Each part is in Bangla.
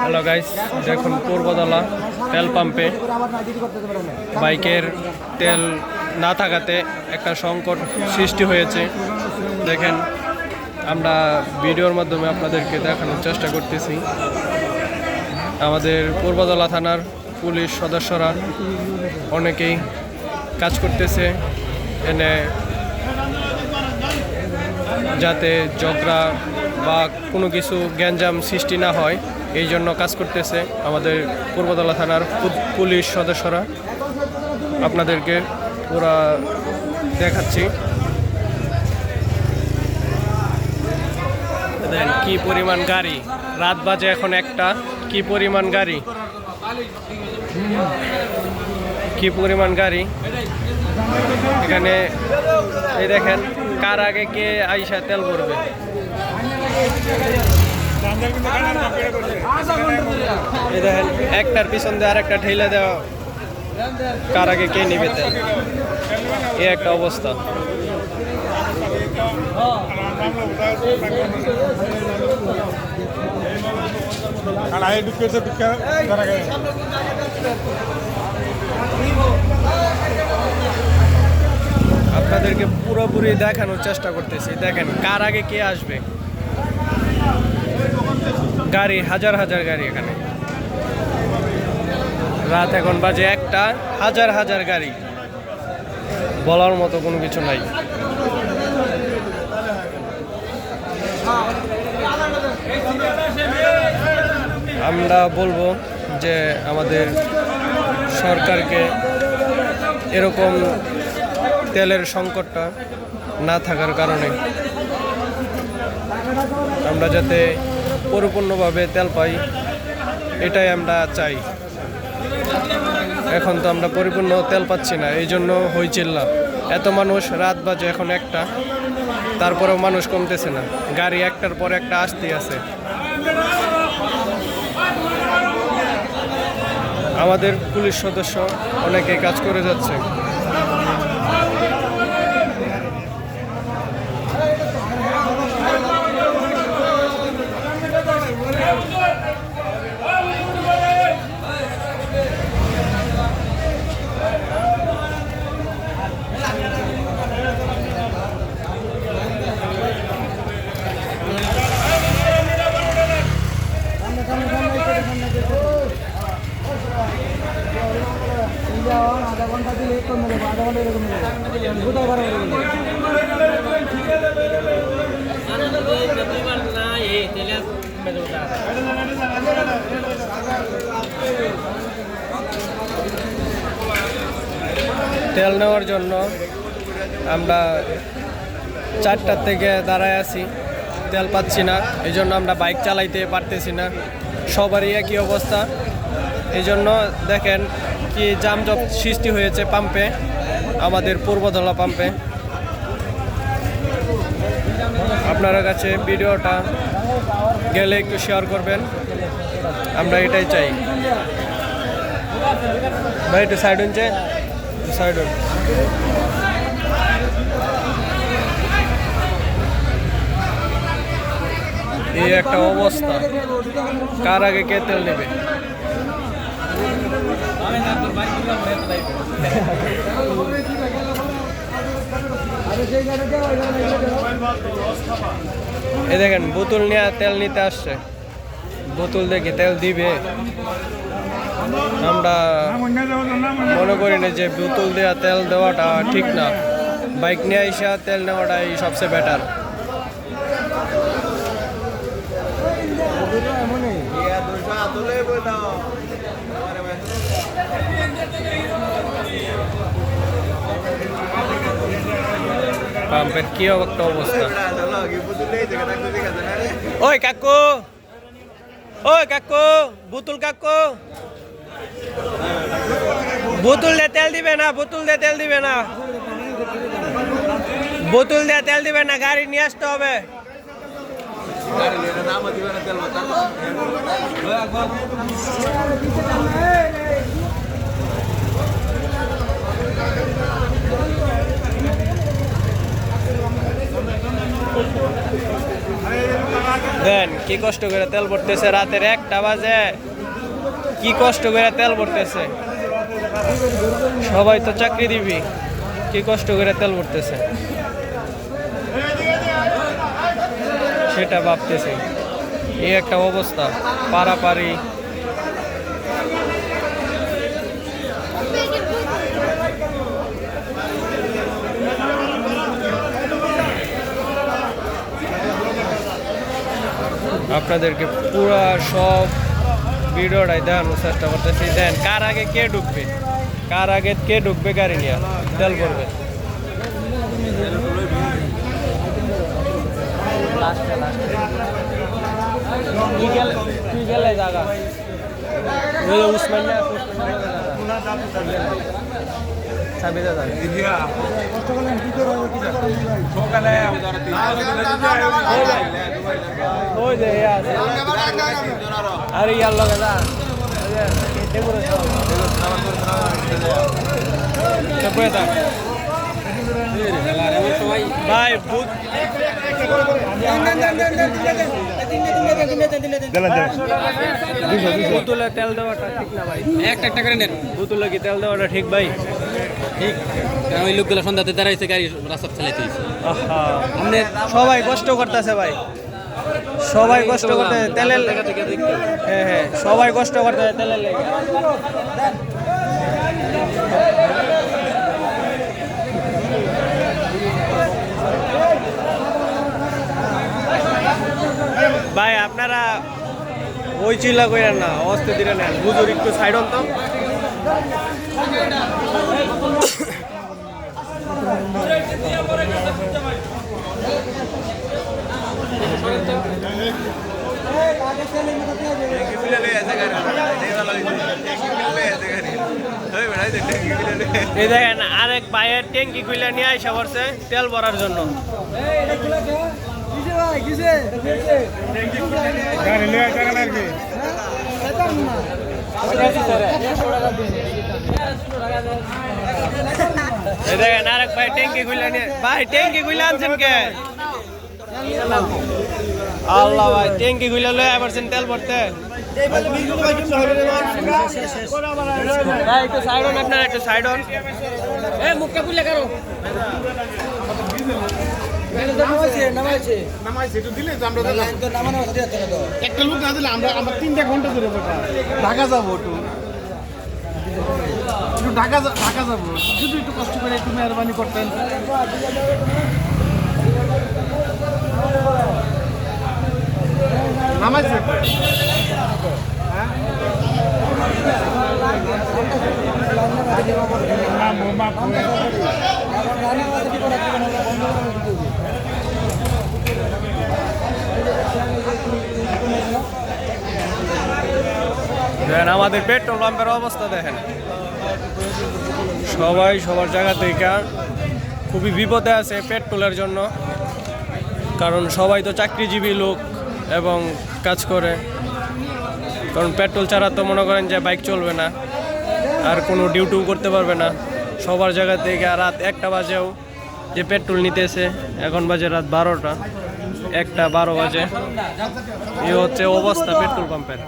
হ্যালো গাইস, দেখুন পূর্বতলা তেল পাম্পে বাইকের তেল না থাকাতে একটা সংকট সৃষ্টি হয়েছে। দেখেন, আমরা ভিডিওর মাধ্যমে আপনাদেরকে দেখানোর চেষ্টা করতেছি। আমাদের পূর্বতলা থানার পুলিশ সদস্যরা অনেকেই কাজ করতেছে এনে, যাতে ঝগড়া বা কোনো কিছু গ্যাঞ্জাম সৃষ্টি না হয়, এই জন্য কাজ করতেছে আমাদের পূর্বতলা থানার পুলিশ সদস্যরা। আপনাদেরকে পুরা দেখাচ্ছি। দেখেন কি পরিমাণ গাড়ি, রাত বাজে এখন একটা, কি পরিমাণ গাড়ি, কি পরিমাণ গাড়ি এখানে। এই দেখেন, কার আগে কে আইসা তেল ভরবে। এই দেখেন, একটার পিছন দিয়ে আর একটা ঠেলে দেওয়া, কার আগে কে নিবে তেল, এই একটা অবস্থা। আপনাদেরকে পুরোপুরি দেখানোর চেষ্টা করতেছি। দেখেন কার আগে কে আসবে, গাড়ি হাজার হাজার গাড়ি এখানে। রাত এখন বাজে একটা, হাজার হাজার গাড়ি, বলার মতো কোনো কিছু নাই। আমরা বলবো যে আমাদের সরকারকে এরকম তেলের সংকটটা না থাকার কারণে আমরা যাতে পরিপূর্ণভাবে তেল পাই, এটাই আমরা চাই। এখন তো আমরা পরিপূর্ণ তেল পাচ্ছি না, এই জন্য হইচিল্লা। এত মানুষ, রাত বাজে এখন একটা, তারপরেও মানুষ কমতেছে না, গাড়ি একটার পর একটা আসতেই আছে। আমাদের পুলিশ সদস্য অনেকে কাজ করে যাচ্ছে। তেল নেওয়ার জন্য আমরা 4টার থেকে দাঁড়ায় আছি, তেল পাচ্ছি না, এই জন্য আমরা বাইক চালাইতে পারতেছি না। সবারই একই অবস্থা। এই জন্য দেখেন কি যানজট সৃষ্টি হয়েছে পাম্পে, আমাদের পূর্বতলা পাম্পে। আপনার কাছে ভিডিওটা গেলে একটু শেয়ার করবেন, আমরা এটাই চাই। ভাই একটু সাইড হচ্ছে, সাইড হন। এই একটা অবস্থা, কার আগে কে তেল নেবে। এই দেখেন, বোতল নিয়ে তেল নিতে আসছে, বোতল দেখে তেল দিবে। আমরা মনে করি না যে বোতল দেওয়া তেল দেওয়াটা ঠিক না, বাইক নিয়ে এসে তেল নেওয়াটাই সবচেয়ে বেটার। পাম্পের কি একটা অবস্থা। ওই কাকু, ওই কাকু, বোতল কাকু, বোতল দিয়ে তেল দিবে না, বোতল দিয়ে তেল দিবে না, বোতল দিয়ে তেল দিবে না, গাড়ি নিয়ে আসতে হবে। দেন কি কষ্ট করে তেল ভরতেছে, রাতের 1টা বাজে, কি কষ্ট করে তেল ভরতেছে। সবাই তো চাকরি দিবি, কি কষ্ট করে তেল ভরতেছে সেটা ভাবতেছি। এই একটা অবস্থা, পারাপারি। আপনাদেরকে পুরা সব ভিডিওটাই দেখানোর চেষ্টা করতেছি। দেন কার আগে কে ঢুকবে, কার আগে কে ঢুকবে গাড়ি নিয়ে তেল ভরবে। জায়গা উসমানিয়া আরে ইয়ার লগে যা ভাই বোতলে তেল দেওয়াটা ঠিক না ভাই, একটা করে নেন। বোতলে কি তেল দেওয়াটা ঠিক ভাই? ঠিক, কারণ ওই লোকগুলো সন্ধ্যাতে দাঁড়াইছে, গাড়ি রাস্তা চালাইতে সবাই কষ্ট করতেছে ভাই, সবাই কষ্ট করতে তেলের। হ্যাঁ হ্যাঁ, সবাই কষ্ট করতে তেলের লেগে। ভাই আপনারা ওই চিল্লা কইরেন না, অস্তে দিলে নেন, হুজুর একটু সাইড অন তো। এই দেখেন আরেক ভাইয়ের ট্যাঙ্কি খুলে নিয়ে আসা পড়ছে তেল ভরার জন্য। দেখেন আরেক ভাই ট্যাঙ্কি খুলে নিয়ে, ভাই ট্যাঙ্কি খুলে আনছেন কে? আল্লাহ ভাই ট্যাঙ্কি খুলে লয়ে আইবারছেন তেল ভরতে। ভাই একটু সাইড অন, আপনারা একটু সাইড অন। মুখটা খুলে কারো একটা লোক না দিলে আমরা 3 ঘন্টা ধরে ঢাকা যাবো, একটু ঢাকা যাবো, যদি একটু কষ্ট করে একটু মেহরবানি করতেন। নামাইছে দেখেন আমাদের পেট্রোল পাম্পের অবস্থা দেখেন, সবাই সবার জায়গা থেকে খুবই বিপদে আছে পেট্রোলের জন্য। কারণ সবাই তো চাকরিজীবী লোক এবং কাজ করে, কারণ পেট্রোল ছাড়া তো মনে করেন যে বাইক চলবে না, আর কোনো ডিউটিও করতে পারবে না। সবার জায়গা থেকে রাত 1টা বাজেও যে পেট্রোল নিতেছে, এখন বাজে রাত 12টা, 1:12 বাজে। এই হচ্ছে অবস্থা পেট্রোল পাম্পের।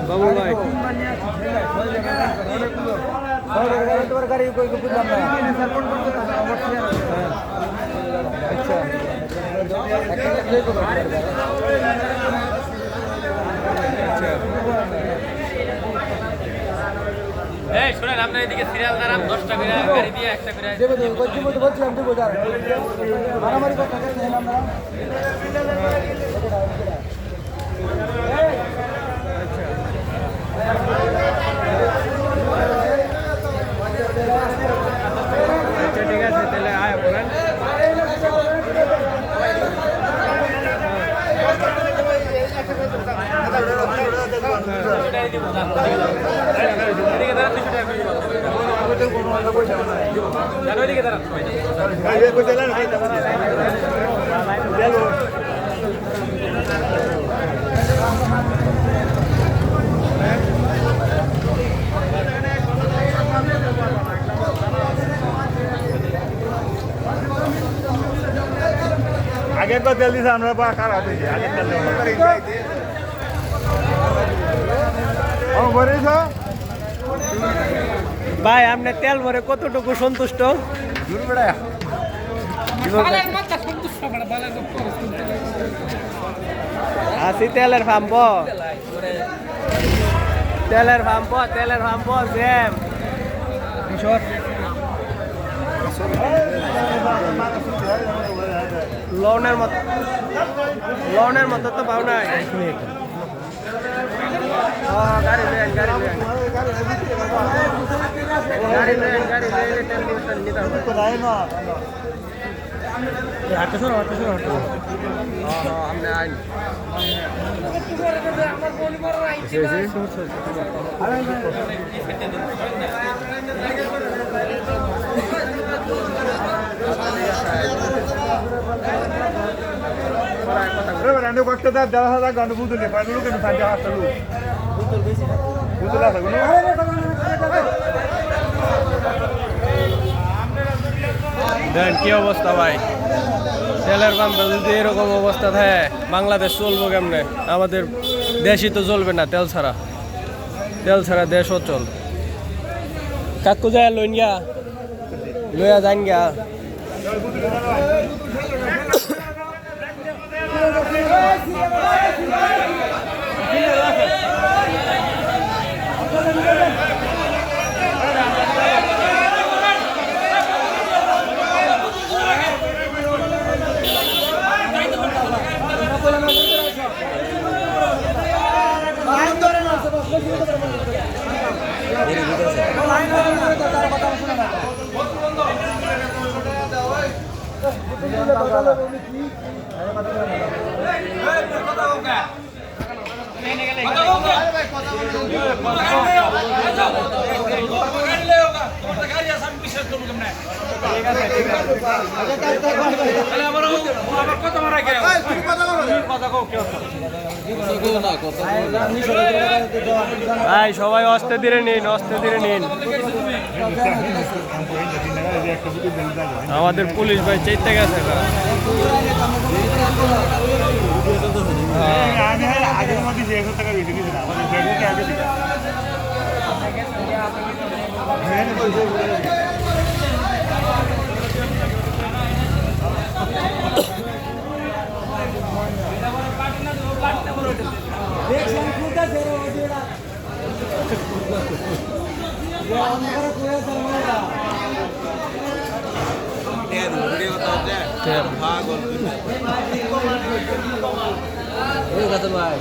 বাবু ভাই এই শুনেন, আপনার এদিকে সিরিয়াল দাঁড়ান, 10টা করে গাড়ি দিয়ে একটা করে বলছিলাম তো বোঝার মারামারি কথা আমরা। আচ্ছা ঠিক আছে, তাহলে আয় বলেন। তেল দিছে আমরা বা কার হাতে আগে তেল ও বরিস ভাই আপনি তেল ভরে কতটুকু সন্তুষ্ট? দূর বেড়া আসি তেলের পাম্প, তেলের পাম্প, তেলের পাম্প সেম লোনের মতো, লোনের মতো তো পাও নাই। গাড়ি নেন, গাড়ি নেন, গাড়ি নেন, গাড়ি নেন, তেল নিতে হবে। আপনি আইন రెండు కొట్టే జలసదా గండు బూతులు పనులు కింద సంజ హాస్టల్ బూతులు দেন কি অবস্থা ভাই, তেলের পাম্পে যদি এরকম অবস্থা থাকে বাংলাদেশ চলবো কেমনে? আমাদের দেশই তো চলবে না তেল ছাড়া, তেল ছাড়া দেশ অচল। কাকু যায় লইন গা, লইয়া যান গা। ভাই সবাই অস্তে ধীরে নিন, অস্তে ধীরে নিন। আমাদের পুলিশ ভাই চাইতে গেছে না। আগের মধ্যে 1,000 টাকা বেশি দিয়েছে না আমাদের ব্যাংকে আগে দিকে ভাই